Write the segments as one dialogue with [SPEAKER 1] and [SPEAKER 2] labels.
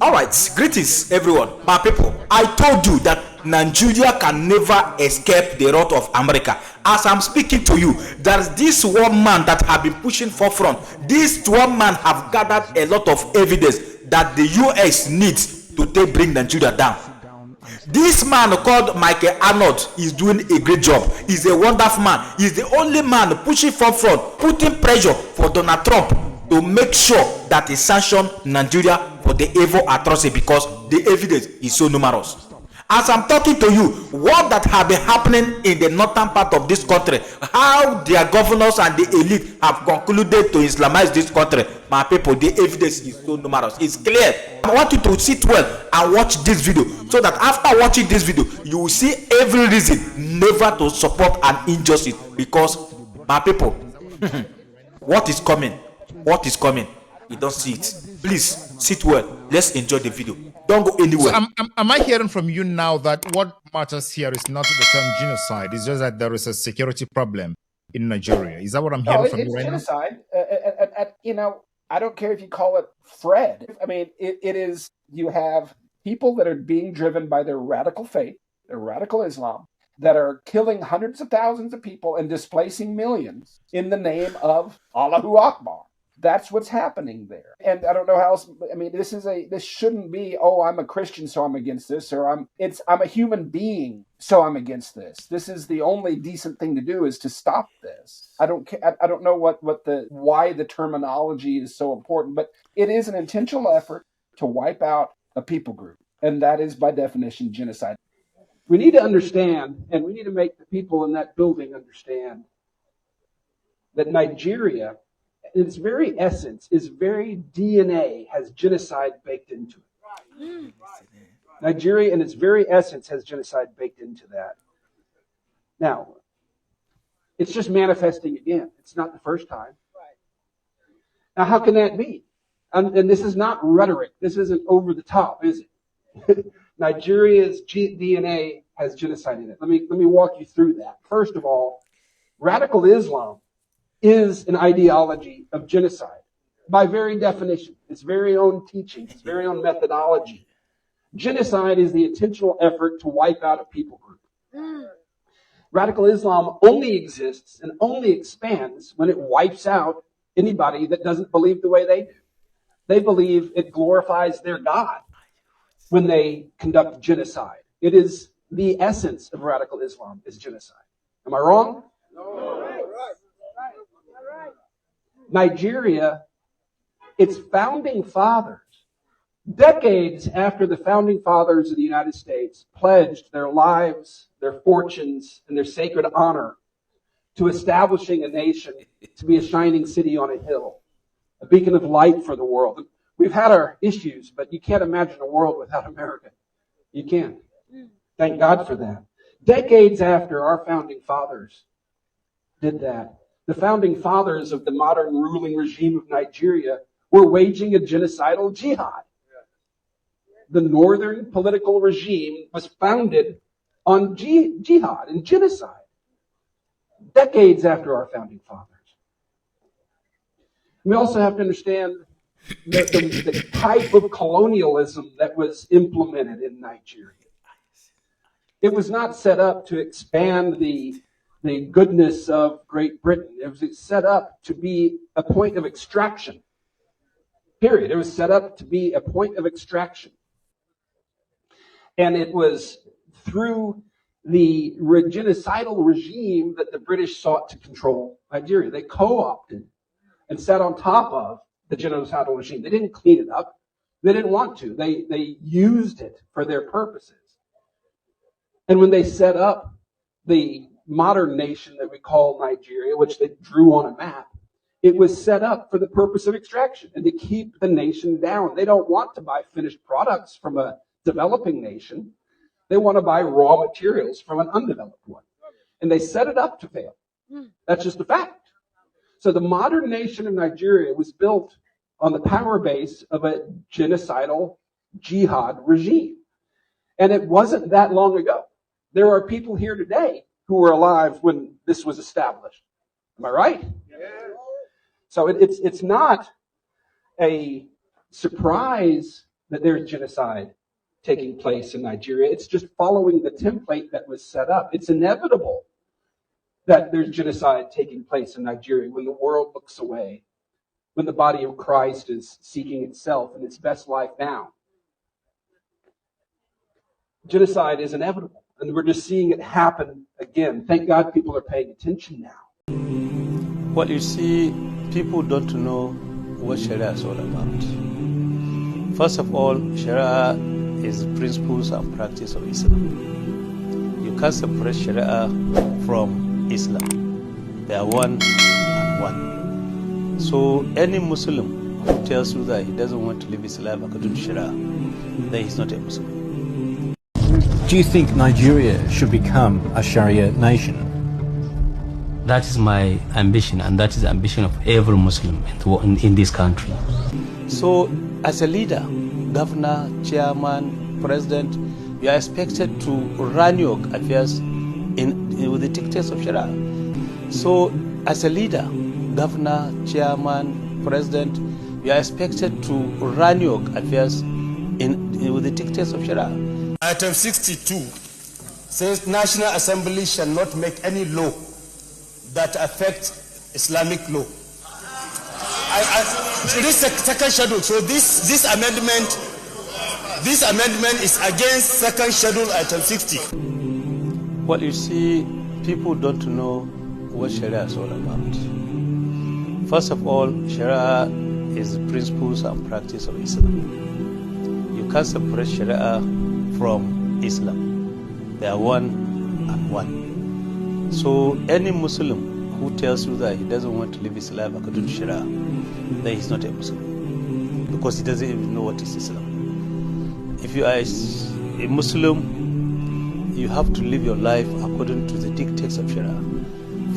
[SPEAKER 1] All right, greetings everyone, my people. I told you that Nigeria can never escape the wrath of America. As I'm speaking to you, there's this one man that have been pushing forefront. This one man have gathered a lot of evidence that the US needs to bring Nigeria down. This man called Michael Arnold is doing a great job. He's a wonderful man. He's the only man pushing forefront, putting pressure for Donald Trump to make sure that he sanction Nigeria for the evil atrocity, because the evidence is so numerous. As I'm talking to you, what that have been happening in the northern part of this country, how their governors and the elite have concluded to Islamize this country, my people, the evidence is so numerous. It's clear. I want you to sit well and watch this video, so that after watching this video, you will see every reason never to support an injustice. Because, my people, what is coming? What is coming? You don't see it. Please sit well. Let's enjoy the video. Don't go anywhere.
[SPEAKER 2] So am I hearing from you now that what matters here is not the term genocide? It's just that there is a security problem in Nigeria. Is that what I'm hearing from you right
[SPEAKER 3] genocide. Now? I don't care if you call it Fred. I mean, it is, you have people that are being driven by their radical faith, their radical Islam, that are killing hundreds of thousands of people and displacing millions in the name of Allahu Akbar. That's what's happening there. And I don't know how else. I mean, this shouldn't be, oh, I'm a Christian, so I'm against this, or I'm a human being, so I'm against this. This is the only decent thing to do, is to stop this. I don't know why the terminology is so important, but it is an intentional effort to wipe out a people group. And that is by definition genocide.
[SPEAKER 4] We need to understand, and we need to make the people in that building understand, that Nigeria, in its very essence, its very DNA, has genocide baked into it. Nigeria, in its very essence, has genocide baked into that. Now, it's just manifesting again. It's not the first time. Now, how can that be? And this is not rhetoric. This isn't over the top, is it? Nigeria's DNA has genocide in it. Let me walk you through that. First of all, radical Islam is an ideology of genocide by very definition, its very own teaching, its very own methodology. Genocide is the intentional effort to wipe out a people group. Radical Islam only exists and only expands when it wipes out anybody that doesn't believe the way they do. They believe it glorifies their God when they conduct genocide. It is the essence of radical Islam, is genocide. Am I wrong? No. Nigeria, its founding fathers, decades after the founding fathers of the United States pledged their lives, their fortunes, and their sacred honor to establishing a nation to be a shining city on a hill, a beacon of light for the world. We've had our issues, but you can't imagine a world without America. You can't. Thank God for that. Decades after our founding fathers did that, the founding fathers of the modern ruling regime of Nigeria were waging a genocidal jihad. The northern political regime was founded on jihad and genocide, decades after our founding fathers. We also have to understand the type of colonialism that was implemented in Nigeria. It was not set up to expand the goodness of Great Britain. It was set up to be a point of extraction. Period. It was set up to be a point of extraction. And it was through the genocidal regime that the British sought to control Nigeria. They co-opted and sat on top of the genocidal regime. They didn't clean it up. They didn't want to. They used it for their purposes. And when they set up the modern nation that we call Nigeria, which they drew on a map, it was set up for the purpose of extraction and to keep the nation down. They don't want to buy finished products from a developing nation. They want to buy raw materials from an undeveloped one. And they set it up to fail. That's just a fact. So the modern nation of Nigeria was built on the power base of a genocidal jihad regime. And it wasn't that long ago. There are people here today who were alive when this was established. Am I right? Yeah. So it's not a surprise that there's genocide taking place in Nigeria. It's just following the template that was set up. It's inevitable that there's genocide taking place in Nigeria when the world looks away, when the body of Christ is seeking itself and its best life now. Genocide is inevitable, and we're just seeing it happen again. Thank God people are paying attention now.
[SPEAKER 5] Well, you see, people don't know what Sharia is all about. First of all, Sharia is the principles and practice of Islam. You can't separate Sharia from Islam. They are one and one. So any Muslim who tells you that he doesn't want to live Islam according to Sharia, then he's not a Muslim.
[SPEAKER 6] Do you think Nigeria should become a Sharia nation?
[SPEAKER 7] That is my ambition, and that is the ambition of every Muslim in this country.
[SPEAKER 5] So, as a leader, governor, chairman, president, you are expected to run your affairs with the dictates of Sharia. So, as a leader, governor, chairman, president, you are expected to run your affairs with the dictates of Sharia.
[SPEAKER 8] Item 62 says National Assembly shall not make any law that affects Islamic law. It is second schedule. So this amendment is against second schedule item 60.
[SPEAKER 5] Well, you see, people don't know what Sharia is all about. First of all, Sharia is the principles and practice of Islam. You can't separate Sharia from Islam. They are one and one. So any Muslim who tells you that he doesn't want to live Islam according to Sharia, then he's not a Muslim, because he doesn't even know what is Islam. If you are a Muslim, you have to live your life according to the dictates of Sharia.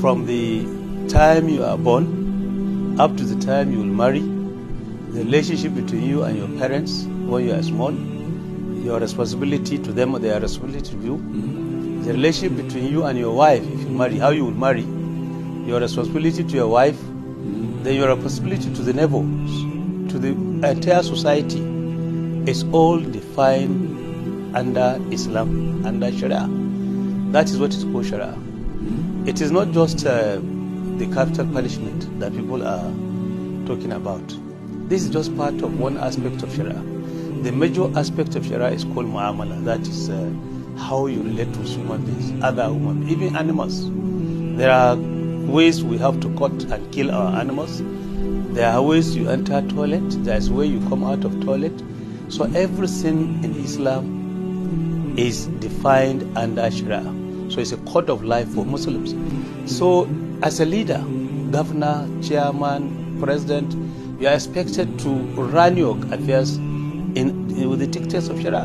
[SPEAKER 5] From the time you are born up to the time you will marry, the relationship between you and your parents when you are small, your responsibility to them or their responsibility to you, the relationship between you and your wife, if you marry, how you will marry, your responsibility to your wife, then your responsibility to the neighbors, to the entire society, is all defined under Islam, under Sharia. That is what is called Sharia. It is not just the capital punishment that people are talking about. This is just part of one aspect of Sharia. The major aspect of Sharia is called mu'amala. That is how you relate to human beings, other human beings, even animals. There are ways we have to cut and kill our animals. There are ways you enter toilet. There is way you come out of toilet. So everything in Islam is defined under Sharia. So it's a code of life for Muslims. So as a leader, governor, chairman, president, you are expected to run your affairs with the dictates of Sharia.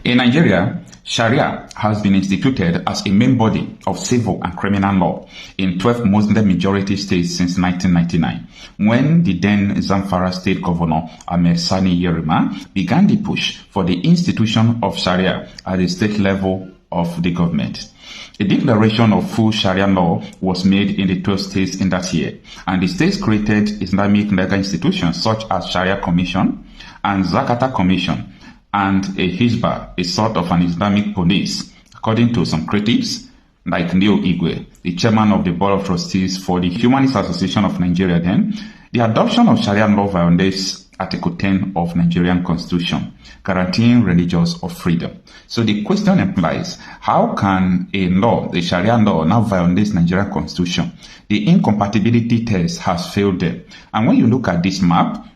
[SPEAKER 9] In Nigeria, Sharia has been instituted as a main body of civil and criminal law in 12 Muslim majority states since 1999, when the then Zamfara state governor Ahmed Sani Yerima began the push for the institution of Sharia at the state level of the government. A declaration of full Sharia law was made in the 12 states in that year, and the states created Islamic legal institutions such as Sharia Commission and Zakata Commission, and a Hizbah, a sort of an Islamic police, according to some critics, like Neo Igwe, the chairman of the Board of Trustees for the Humanist Association of Nigeria then. The adoption of Sharia law violates Article 10 of Nigerian Constitution, guaranteeing religious freedom. So the question implies, how can a law, the Sharia law, now violate Nigerian Constitution? The incompatibility test has failed there. And when you look at this map,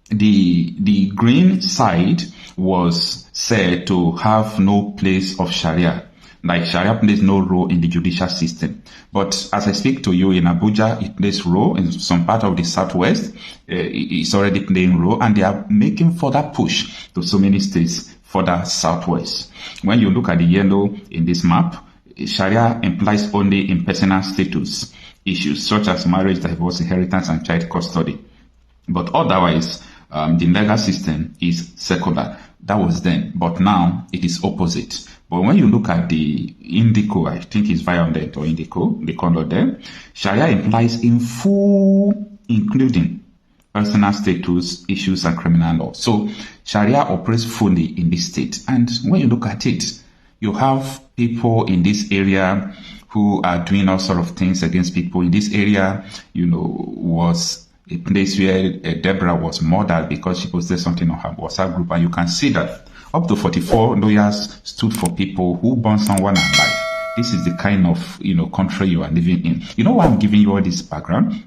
[SPEAKER 9] the green side was said to have no place of Sharia. Like Sharia plays no role in the judicial system. But as I speak to you in Abuja, it plays role. In some part of the southwest, it's already playing role, and they are making further push to so many states further southwest. When you look at the yellow in this map, Sharia implies only impersonal status issues such as marriage, divorce, inheritance, and child custody. But otherwise, the legal system is secular. That was then, but now it is opposite. But when you look at the indico, I think it's violent or indico, the color there, Sharia implies in full, including personal status issues and criminal law. So Sharia operates fully in this state. And when you look at it, you have people in this area who are doing all sort of things against people. In this area, was a place where Deborah was murdered because she posted something on her WhatsApp group. And you can see that up to 44 lawyers stood for people who burn someone alive. This is the kind of, country you are living in. You know why I'm giving you all this background?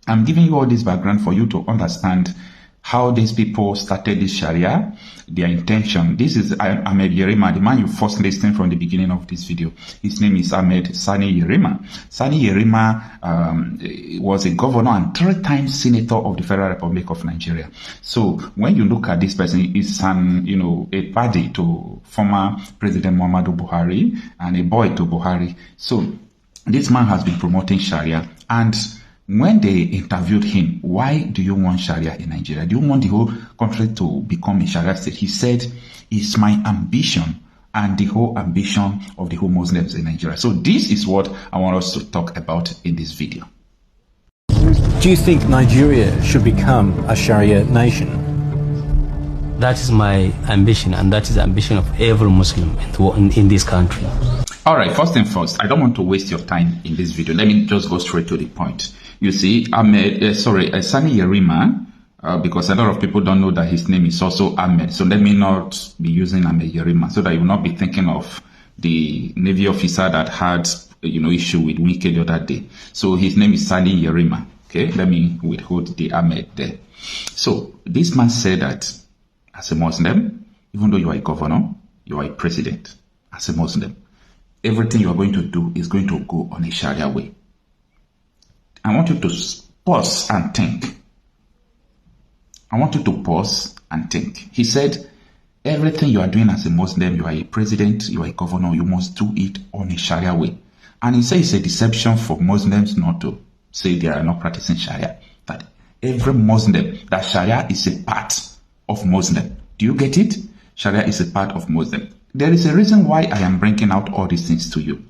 [SPEAKER 9] I'm giving you all this background for you to understand how these people started this Sharia, their intention. This is Ahmed Yerima, the man you first listened from the beginning of this video. His name is Ahmed Sani Yerima. Sani Yerima was a governor and 3-time senator of the Federal Republic of Nigeria. So when you look at this person, it's a buddy to former President Muhammadu Buhari and a boy to Buhari. So this man has been promoting Sharia, and when they interviewed him, why do you want Sharia in Nigeria? Do you want the whole country to become a Sharia state? He said, it's my ambition and the whole ambition of the whole Muslims in Nigeria. So this is what I want us to talk about in this video.
[SPEAKER 6] Do you think Nigeria should become a Sharia nation?
[SPEAKER 7] That is my ambition, and that is the ambition of every Muslim in this country.
[SPEAKER 9] All right, first and first, I don't want to waste your time in this video. Let me just go straight to the point. You see, Sani Yerima, because a lot of people don't know that his name is also Ahmed. So let me not be using Ahmed Yerima so that you will not be thinking of the Navy officer that had, issue with Wike the other day. So his name is Sani Yerima. Okay, let me withhold the Ahmed there. So this man said that as a Muslim, even though you are a governor, you are a president, as a Muslim, everything you are going to do is going to go on a Sharia way. I want you to pause and think. I want you to pause and think. He said, everything you are doing as a Muslim, you are a president, you are a governor, you must do it on a Sharia way. And he said it's a deception for Muslims not to say they are not practicing Sharia. That every Muslim, that Sharia is a part of Muslim. Do you get it? Sharia is a part of Muslim. There is a reason why I am bringing out all these things to you.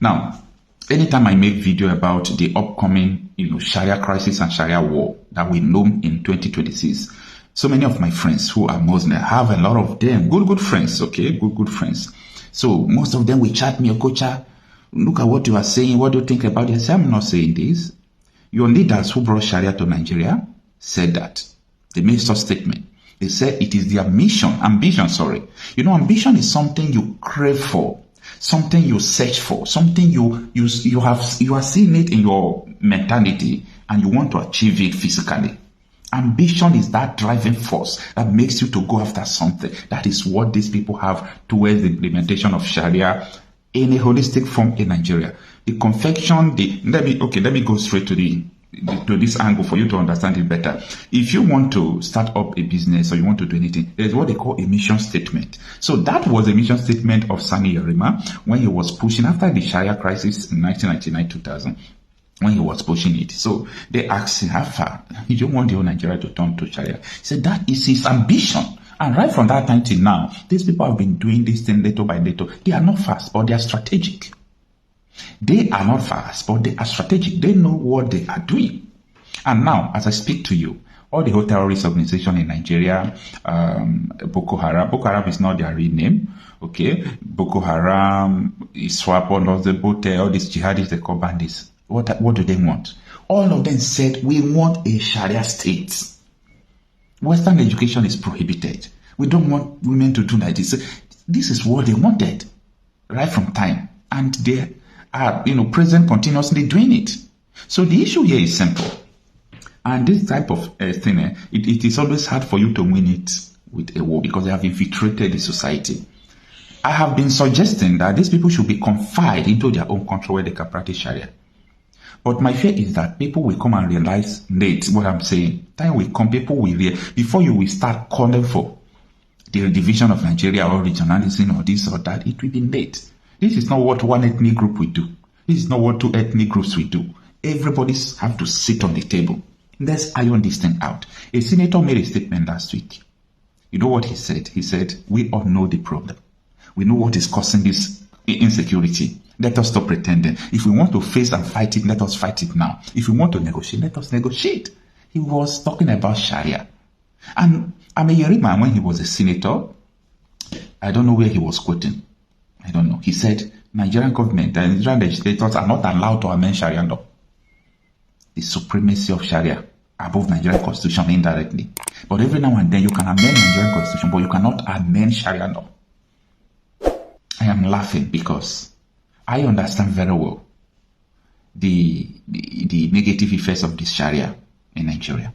[SPEAKER 9] Now, anytime I make video about the upcoming, Sharia crisis and Sharia war that we know in 2026, so many of my friends who are Muslim, have a lot of them, good friends, okay, good friends. So most of them will chat me, Okocha, look at what you are saying, what do you think about it? I say, I'm not saying this. Your leaders who brought Sharia to Nigeria said that. They made such statement. They said it is their ambition. Ambition is something you crave for, something you search for, something you are seeing it in your mentality and you want to achieve it physically. Ambition is that driving force that makes you to go after something. That is what these people have towards the implementation of Sharia in a holistic form in Nigeria. The confection, let me go straight to this angle for you to understand it better. If you want to start up a business or you want to do anything, there's what they call a mission statement. So that was a mission statement of Sani Yerima when he was pushing after the Sharia crisis in 1999-2000. When he was pushing it. So they asked him, how far? You don't want the whole Nigeria to turn to Sharia. He said that is his ambition. And right from that time till now, these people have been doing this thing little by little. They are not fast, but they are strategic. They are not fast, but they are strategic. They know what they are doing. And now, as I speak to you, all the whole terrorist organization in Nigeria, Boko Haram is not their real name, okay? Boko Haram, ISWAP, all these jihadists, they call bandits. What do they want? All of them said, we want a Sharia state. Western education is prohibited. We don't want women to do like this. This is what they wanted, right from time. And they are, present continuously doing it. So the issue here is simple. And this type of thing, it is always hard for you to win it with a war because they have infiltrated the society. I have been suggesting that these people should be confined into their own country where they can practice Sharia. But my fear is that people will come and realize late what I'm saying. Time will come, people will hear. Before you will start calling for the division of Nigeria or regionalism or this or that, it will be late. This is not what one ethnic group will do. This is not what two ethnic groups will do. Everybody have to sit on the table. Let's iron this thing out. A senator made a statement last week. You know what he said? He said, we all know the problem. We know what is causing this insecurity. Let us stop pretending. If we want to face and fight it, let us fight it now. If we want to negotiate, let us negotiate. He was talking about Sharia. And Yerima, when he was a senator, I don't know where he was quoting. I don't know. He said, Nigerian government and Nigerian legislators are not allowed to amend Sharia law. The supremacy of Sharia above Nigerian constitution indirectly. But every now and then you can amend Nigerian constitution, but you cannot amend Sharia law. I am laughing because I understand very well the negative effects of this Sharia in Nigeria.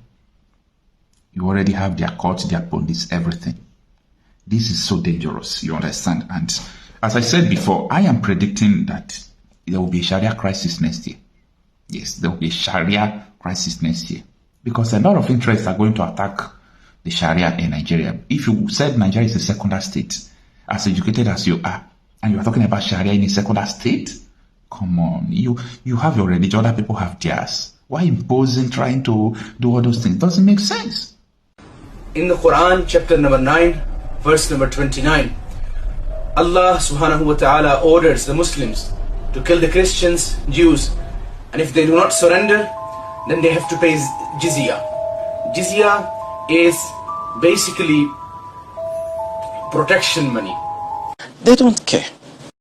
[SPEAKER 9] You already have their courts, their police, everything. This is so dangerous, you understand? And as I said before, I am predicting that there will be a Sharia crisis next year. Yes, there will be a Sharia crisis next year. Because a lot of interests are going to attack the Sharia in Nigeria. If you said Nigeria is a secular state, as educated as you are, and you are talking about Sharia in a secular state, come on, you have your religion, other people have theirs. Why imposing, trying to do all those things? It doesn't make sense.
[SPEAKER 10] In the Quran, chapter number 9, verse number 29, Allah subhanahu wa ta'ala orders the Muslims to kill the Christians, Jews, and if they do not surrender, then they have to pay jizya. Jizya is basically protection money.
[SPEAKER 1] They don't care.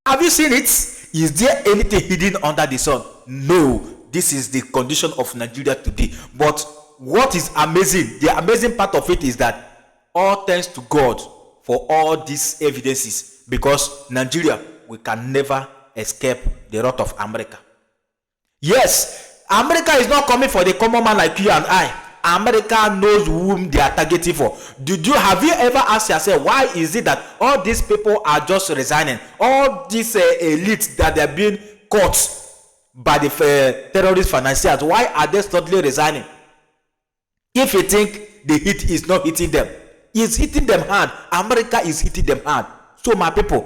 [SPEAKER 1] Have you seen it? Is there anything hidden under the sun? No. This is the condition of Nigeria today. But what is amazing, the amazing part of it is that all thanks to God for all these evidences, because Nigeria, we can never escape the wrath of America. Yes, America is not coming for the common man like you and I. America knows whom they are targeting for. Have you ever asked yourself, why is it that all these people are just resigning? All these elites that they are being caught by the terrorist financiers, why are they suddenly resigning? If you think the heat is not hitting them, it's hitting them hard. America is hitting them hard. So my people,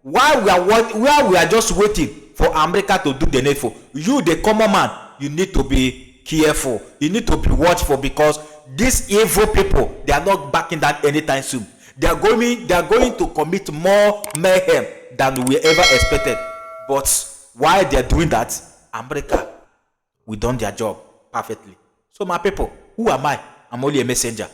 [SPEAKER 1] while we are just waiting for America to do the needful, you, the common man, you need to be careful. You need to be watchful, because these evil people, they are not backing down anytime soon. They are going to commit more mayhem than we ever expected. But while they are doing that, America, we done their job perfectly. So my people, who am I? I'm only a messenger.